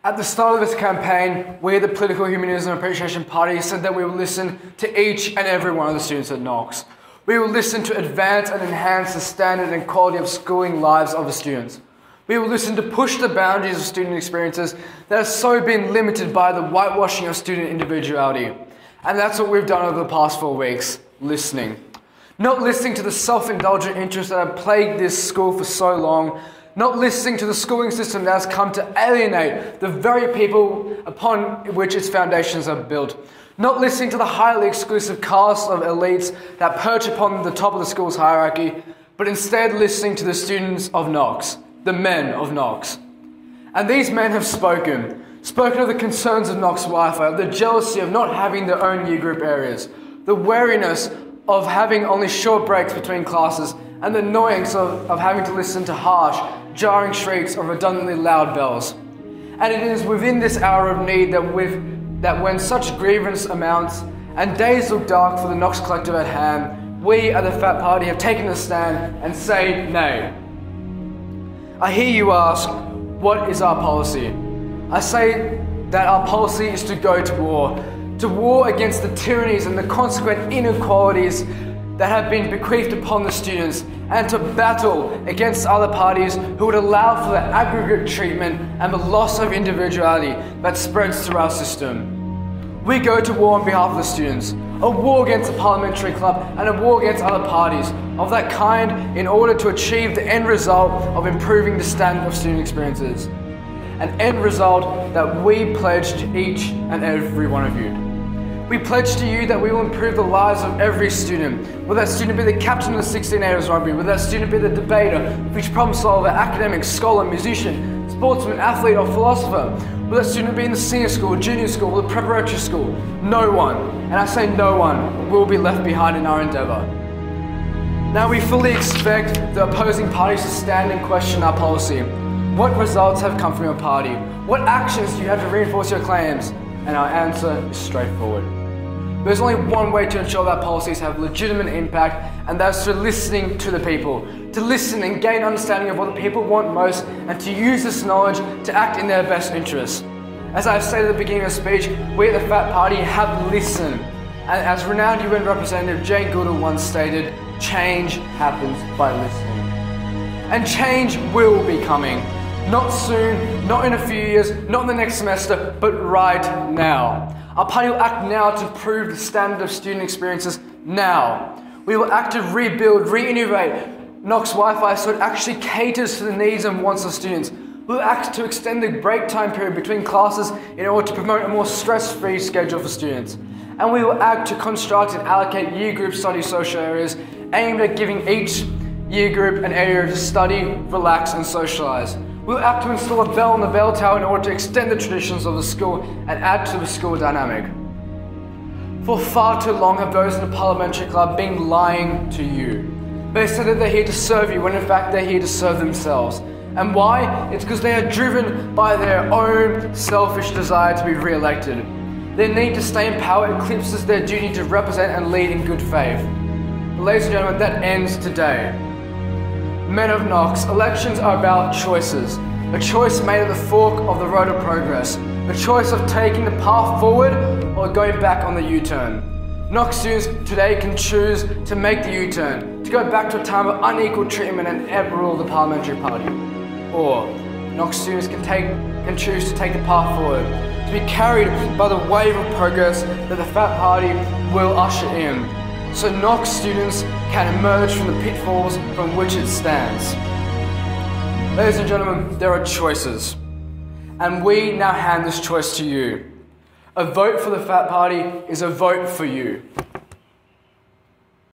At the start of this campaign, we, the Political Humanism Appreciation Party, said that we will listen to each and every one of the students at Knox. We will listen to advance and enhance the standard and quality of schooling lives of the students. We will listen to push the boundaries of student experiences that have so been limited by the whitewashing of student individuality. And that's what we've done over the past 4 weeks, listening. Not listening to the self-indulgent interests that have plagued this school for so long, not listening to the schooling system that has come to alienate the very people upon which its foundations are built. Not listening to the highly exclusive caste of elites that perch upon the top of the school's hierarchy, but instead listening to the students of Knox, the men of Knox. And these men have spoken of the concerns of Knox Wi-Fi, of the jealousy of not having their own year group areas, the wariness of having only short breaks between classes, and the annoyance of having to listen to harsh, jarring shrieks or redundantly loud bells. And it is within this hour of need that when such grievance amounts and days look dark for the Knox collective at hand, we at the PHAP Party have taken a stand and say nay. I hear you ask, what is our policy? I say that our policy is to go to war against the tyrannies and the consequent inequalities that have been bequeathed upon the students, and to battle against other parties who would allow for the aggregate treatment and the loss of individuality that spreads through our system. We go to war on behalf of the students, a war against the parliamentary club and a war against other parties of that kind in order to achieve the end result of improving the standard of student experiences. An end result that we pledge to each and every one of you. We pledge to you that we will improve the lives of every student, whether that student be the captain of the 16-8 rugby, whether that student be the debater, future problem solver, academic, scholar, musician, sportsman, athlete or philosopher, whether that student be in the senior school, junior school, or the preparatory school. No one, and I say no one, will be left behind in our endeavour. Now we fully expect the opposing parties to stand and question our policy. What results have come from your party? What actions do you have to reinforce your claims? And our answer is straightforward. There's only one way to ensure that policies have legitimate impact, and that's through listening to the people. To listen and gain understanding of what the people want most, and to use this knowledge to act in their best interests. As I've stated at the beginning of the speech, we at the PHAP Party have listened. And as renowned UN Representative Jane Goodall once stated, change happens by listening. And change will be coming. Not soon, not in a few years, not in the next semester, but right now. Our party will act now to improve the standard of student experiences now. We will act to rebuild, re-innovate Knox Wi-Fi so it actually caters to the needs and wants of students. We will act to extend the break time period between classes in order to promote a more stress-free schedule for students. And we will act to construct and allocate year group study social areas aimed at giving each year group an area to study, relax and socialise. We'll act to install a bell on the bell tower in order to extend the traditions of the school and add to the school dynamic. For far too long have those in the parliamentary club been lying to you. They said that they're here to serve you when in fact they're here to serve themselves. And why? It's because they are driven by their own selfish desire to be re-elected. Their need to stay in power eclipses their duty to represent and lead in good faith. But ladies and gentlemen, that ends today. Men of Knox, elections are about choices. A choice made at the fork of the road of progress. A choice of taking the path forward or going back on the U-turn. Knox students today can choose to make the U-turn, to go back to a time of unequal treatment and ever rule the parliamentary party. Or Knox students can choose to take the path forward, to be carried by the wave of progress that the PHAP Party will usher in, so Knox students can emerge from the pitfalls from which it stands. Ladies and gentlemen, there are choices, and we now hand this choice to you. A vote for the PHAP Party is a vote for you.